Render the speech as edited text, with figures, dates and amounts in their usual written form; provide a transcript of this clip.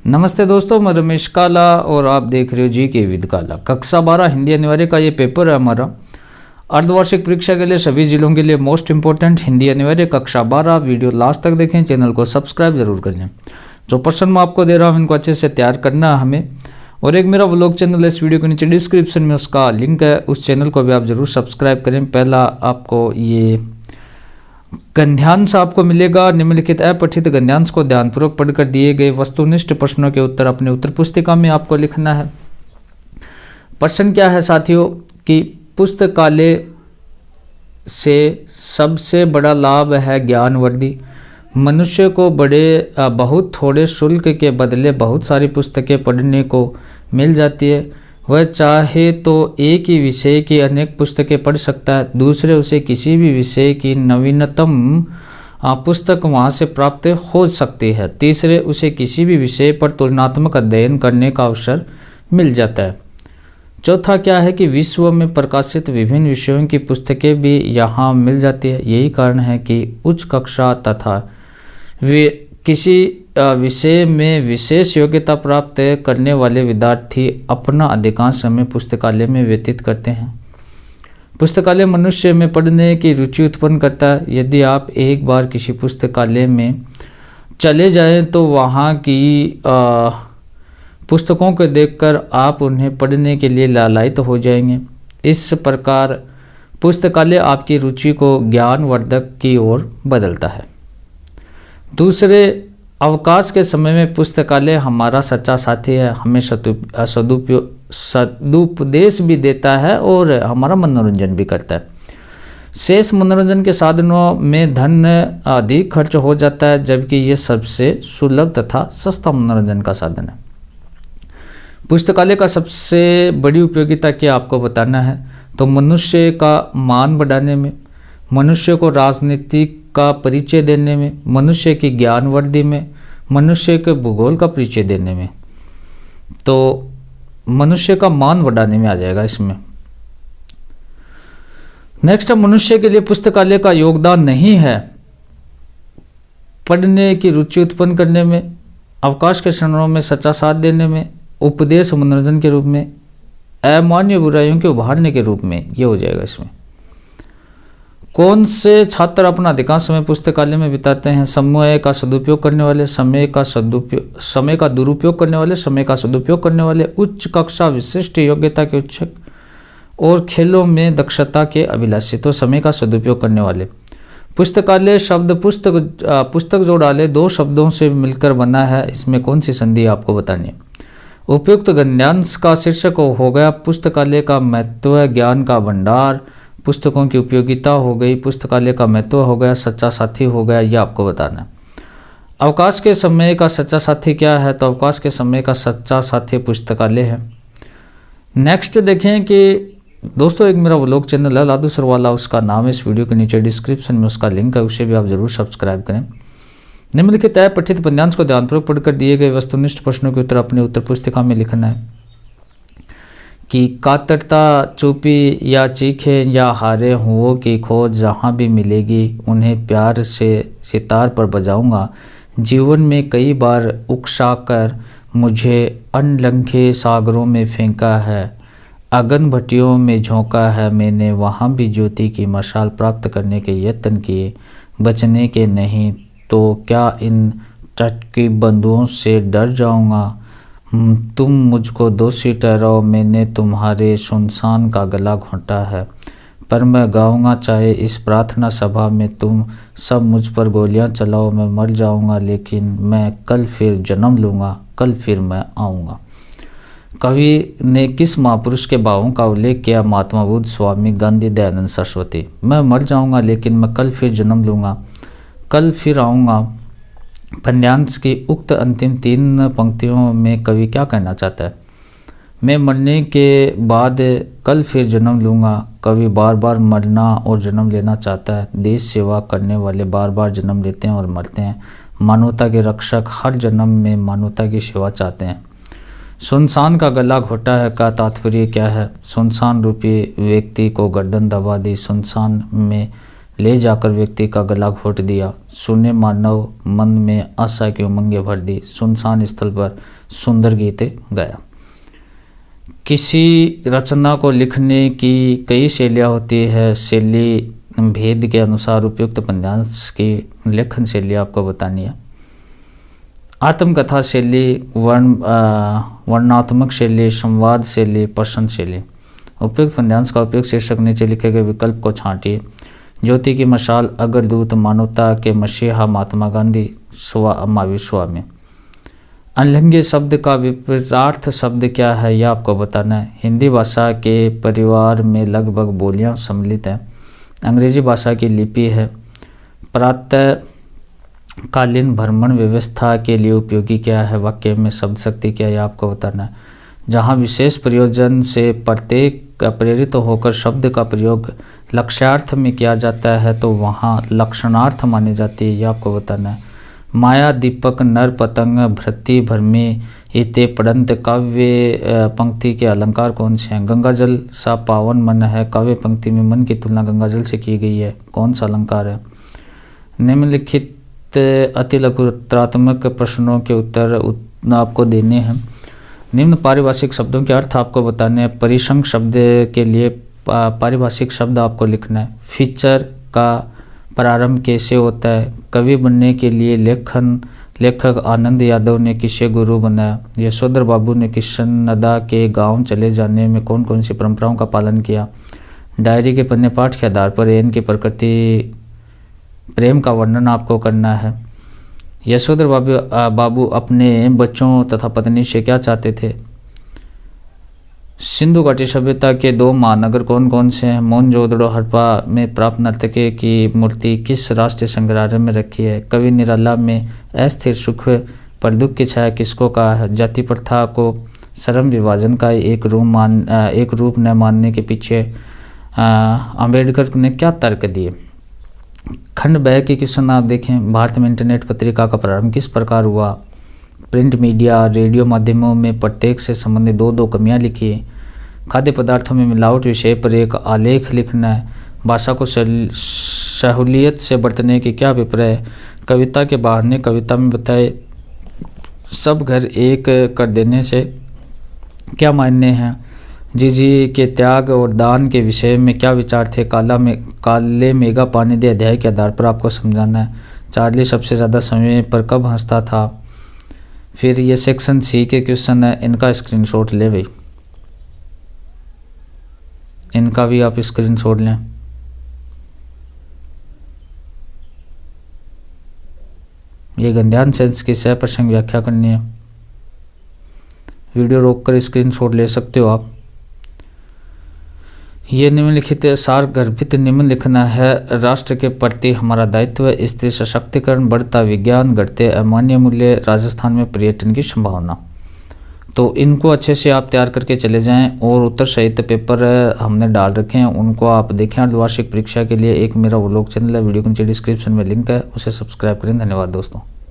नमस्ते दोस्तों, मैं रमेश काला और आप देख रहे हो जी के विद काला। कक्षा 12 हिंदी अनिवार्य का ये पेपर है हमारा। अर्धवार्षिक परीक्षा के लिए सभी जिलों के लिए मोस्ट इंपॉर्टेंट हिंदी अनिवार्य कक्षा 12। वीडियो लास्ट तक देखें, चैनल को सब्सक्राइब जरूर कर लें। जो प्रश्न मैं आपको दे रहा हूँ इनको अच्छे से तैयार करना है हमें। और एक मेरा व्लॉग चैनल है, इस वीडियो के नीचे डिस्क्रिप्शन में उसका लिंक है, उस चैनल को भी आप जरूर सब्सक्राइब करें। पहला आपको ये गद्यांश आपको मिलेगा। निम्नलिखित अपठित गद्यांश को ध्यानपूर्वक पढ़कर दिए गए वस्तुनिष्ठ प्रश्नों के उत्तर अपने उत्तर पुस्तिका में आपको लिखना है। प्रश्न क्या है साथियों कि पुस्तकालय से सबसे बड़ा लाभ है ज्ञानवर्धि। मनुष्य को बहुत थोड़े शुल्क के बदले बहुत सारी पुस्तकें पढ़ने को मिल जाती है। वह चाहे तो एक ही विषय की अनेक पुस्तकें पढ़ सकता है। दूसरे उसे किसी भी विषय की नवीनतम पुस्तक वहाँ से प्राप्त हो सकती है। तीसरे उसे किसी भी विषय पर तुलनात्मक अध्ययन करने का अवसर मिल जाता है। चौथा क्या है कि विश्व में प्रकाशित विभिन्न विषयों की पुस्तकें भी यहाँ मिल जाती है। यही कारण है कि उच्च कक्षा तथा किसी विषय में विशेष योग्यता प्राप्त करने वाले विद्यार्थी अपना अधिकांश समय पुस्तकालय में व्यतीत करते हैं। पुस्तकालय मनुष्य में पढ़ने की रुचि उत्पन्न करता है। यदि आप एक बार किसी पुस्तकालय में चले जाएं तो वहाँ की पुस्तकों को देखकर आप उन्हें पढ़ने के लिए लालायित हो जाएंगे। इस प्रकार पुस्तकालय आपकी रुचि को ज्ञानवर्धक की ओर बदलता है। दूसरे, अवकाश के समय में पुस्तकालय हमारा सच्चा साथी है। हमें सदुपदेश भी देता है और हमारा मनोरंजन भी करता है। शेष मनोरंजन के साधनों में धन अधिक खर्च हो जाता है, जबकि ये सबसे सुलभ तथा सस्ता मनोरंजन का साधन है। पुस्तकालय का सबसे बड़ी उपयोगिता क्या आपको बताना है तो मनुष्य का मान बढ़ाने में, मनुष्य को राजनीति का परिचय देने में, मनुष्य की ज्ञानवर्धि में, मनुष्य के भूगोल का परिचय देने में, तो मनुष्य का मान बढ़ाने में आ जाएगा इसमें। नेक्स्ट, मनुष्य के लिए पुस्तकालय का योगदान नहीं है पढ़ने की रुचि उत्पन्न करने में, अवकाश के क्षणों में सच्चा साथ देने में, उपदेश मनोरंजन के रूप में, अमान्य बुराइयों के उभारने के रूप में, ये हो जाएगा इसमें। कौन से छात्र अपना अधिकांश समय पुस्तकालय में बिताते हैं? समय का सदुपयोग करने वाले, समय का दुरुपयोग करने वाले, समय का सदुपयोग करने वाले, उच्च कक्षा विशिष्ट योग्यता के इच्छुक और खेलों में दक्षता के अभिलाषी। तो समय का सदुपयोग करने वाले। पुस्तकालय शब्द पुस्तक जोड़ाले दो शब्दों से मिलकर बना है। इसमें कौन सी संधि आपको बतानी है? उपयुक्त गद्यांश का शीर्षक हो गया पुस्तकालय का महत्व, ज्ञान का भंडार, पुस्तकों की उपयोगिता हो गई, पुस्तकालय का महत्व हो गया, सच्चा साथी हो गया, यह आपको बताना है। अवकाश के समय का सच्चा साथी क्या है तो अवकाश के समय का सच्चा साथी पुस्तकालय है। नेक्स्ट देखें कि दोस्तों एक मेरा व्लॉग चैनल है लादू सरवाला, उसका नाम है, इस वीडियो के नीचे डिस्क्रिप्शन में उसका लिंक है, उसे भी आप जरूर सब्सक्राइब करें। निम्नलिखित पठित पद्यांश को ध्यानपूर्वक पढ़कर दिए गए वस्तुनिष्ठ प्रश्नों के उत्तर अपने उत्तर पुस्तिका में लिखना है कि कातरता चुपी या चीखे या हारे हुओं की खोज जहाँ भी मिलेगी उन्हें प्यार से सितार पर बजाऊंगा। जीवन में कई बार उकसाकर मुझे अनलंघे सागरों में फेंका है, अगन भट्टियों में झोंका है मैंने, वहाँ भी ज्योति की मशाल प्राप्त करने के यत्न किए, बचने के नहीं तो क्या इन टटकी बंधुओं से डर जाऊंगा। तुम मुझको दोषी ठहराओ, मैंने तुम्हारे सुनसान का गला घोंटा है, पर मैं गाऊंगा चाहे इस प्रार्थना सभा में तुम सब मुझ पर गोलियां चलाओ, मैं मर जाऊंगा लेकिन मैं कल फिर जन्म लूँगा, कल फिर मैं आऊँगा। कवि ने किस महापुरुष के भावों का उल्लेख किया? महात्मा बुद्ध, स्वामी गांधी, दयानंद सरस्वती। मैं मर जाऊंगा लेकिन मैं कल फिर जन्म लूँगा, कल फिर आऊँगा। पद्यांश की उक्त अंतिम 3 पंक्तियों में कवि क्या कहना चाहता है? मैं मरने के बाद कल फिर जन्म लूँगा। कवि बार बार मरना और जन्म लेना चाहता है। देश सेवा करने वाले बार बार जन्म लेते हैं और मरते हैं। मानवता के रक्षक हर जन्म में मानवता की सेवा चाहते हैं। सुनसान का गला घोटा है का तात्पर्य क्या है? सुनसान रूपी व्यक्ति को गर्दन दबा दी। सुनसान में ले जाकर व्यक्ति का गला घोट दिया। सुने मानव मन में आशा की उमंगें भर दी। सुनसान स्थल पर सुंदर गीत गाया। किसी रचना को लिखने की कई शैलियाँ होती है। शैली भेद के अनुसार उपयुक्त पद्यांश की लेखन शैली आपको बतानी है। आत्मकथा शैली, वर्णनात्मक शैली, संवाद शैली, प्रश्न शैली। उपयुक्त पद्यांश का उपयुक्त शीर्षक नीचे लिखे गए विकल्प को छांटिए। ज्योति की मशाल, अग्रदूत, मानवता के मसीहा, महात्मा गांधी, महावीर स्वामी। अनलंघ्य शब्द का विपरीतार्थ शब्द क्या है यह आपको बताना है। हिंदी भाषा के परिवार में लगभग बोलियां सम्मिलित हैं। अंग्रेजी भाषा की लिपि है। प्रातःकालीन भ्रमण व्यवस्था के लिए उपयोगी क्या है, वाक्य में शब्द शक्ति क्या है यह आपको बताना है। जहाँ विशेष प्रयोजन से प्रत्येक प्रेरित होकर शब्द का प्रयोग लक्ष्यार्थ में किया जाता है तो वहाँ लक्षणार्थ मानी जाती है यह आपको बताना है। माया, दीपक, नर, पतंग, भृति, भ्रमी, इते, पड़ंत काव्य पंक्ति के अलंकार कौन से हैं। गंगा जल सा पावन मन है, काव्य पंक्ति में मन की तुलना गंगा जल से की गई है, कौन सा अलंकार है। निम्नलिखित अतिलघुत्रात्मक प्रश्नों के उत्तर आपको देने हैं। निम्न पारिभाषिक शब्दों के अर्थ आपको बताने हैं। परिसंग शब्द के लिए पारिभाषिक शब्द आपको लिखना है। फीचर का प्रारंभ कैसे होता है। कवि बनने के लिए लेखक आनंद यादव ने किसे गुरु बनाया। यशोधर बाबू ने किशनदा के गांव चले जाने में कौन कौन सी परंपराओं का पालन किया। डायरी के पन्ने पाठ के आधार पर एन की प्रकृति प्रेम का वर्णन आपको करना है। यशोधर बाबू अपने बच्चों तथा पत्नी से क्या चाहते थे। सिंधु घाटी सभ्यता के 2 महानगर कौन कौन से हैं। मोहनजोदड़ो हड़प्पा में प्राप्त नर्तकी की मूर्ति किस राष्ट्रीय संग्रहालय में रखी है। कवि निराला में अस्थिर सुख पर दुख की छाया किसको कहा है। जाति प्रथा को श्रम विभाजन का एक रूप न मानने के पीछे अंबेडकर ने क्या तर्क दिए। खंड ब के क्वेश्चन आप देखें। भारत में इंटरनेट पत्रिका का प्रारंभ किस प्रकार हुआ। प्रिंट मीडिया, रेडियो माध्यमों में प्रत्येक से संबंधित 2 कमियां लिखिए। खाद्य पदार्थों में मिलावट विषय पर एक आलेख लिखना है। भाषा को सहूलियत से बरतने के क्या अभिप्राय। कविता के बहाने कविता में बताए सब घर एक कर देने से क्या मायने हैं। जी के त्याग और दान के विषय में क्या विचार थे। काले मेगा पानी दे अध्याय के आधार पर आपको समझाना है। चार्ली सबसे ज़्यादा समय पर कब हंसता था। फिर ये सेक्शन सी के क्वेश्चन है, इनका स्क्रीनशॉट ले भाई, इनका भी आप स्क्रीनशॉट लें। ये गद्यांश सेंस की सह प्रसंग व्याख्या करनी है। वीडियो रोककर स्क्रीनशॉट ले सकते हो आप। ये निम्नलिखित सार गर्भित निम्न लिखना है। राष्ट्र के प्रति हमारा दायित्व, स्त्री सशक्तिकरण, बढ़ता विज्ञान, घटते अमान्य मूल्य, राजस्थान में पर्यटन की संभावना। तो इनको अच्छे से आप तैयार करके चले जाएं। और उत्तर साहित्य पेपर हमने डाल रखे हैं, उनको आप देखें। अर्धवार्षिक परीक्षा के लिए एक मेरा व्लॉग चैनल है, वीडियो के नीचे डिस्क्रिप्शन में लिंक है, उसे सब्सक्राइब करें। धन्यवाद दोस्तों।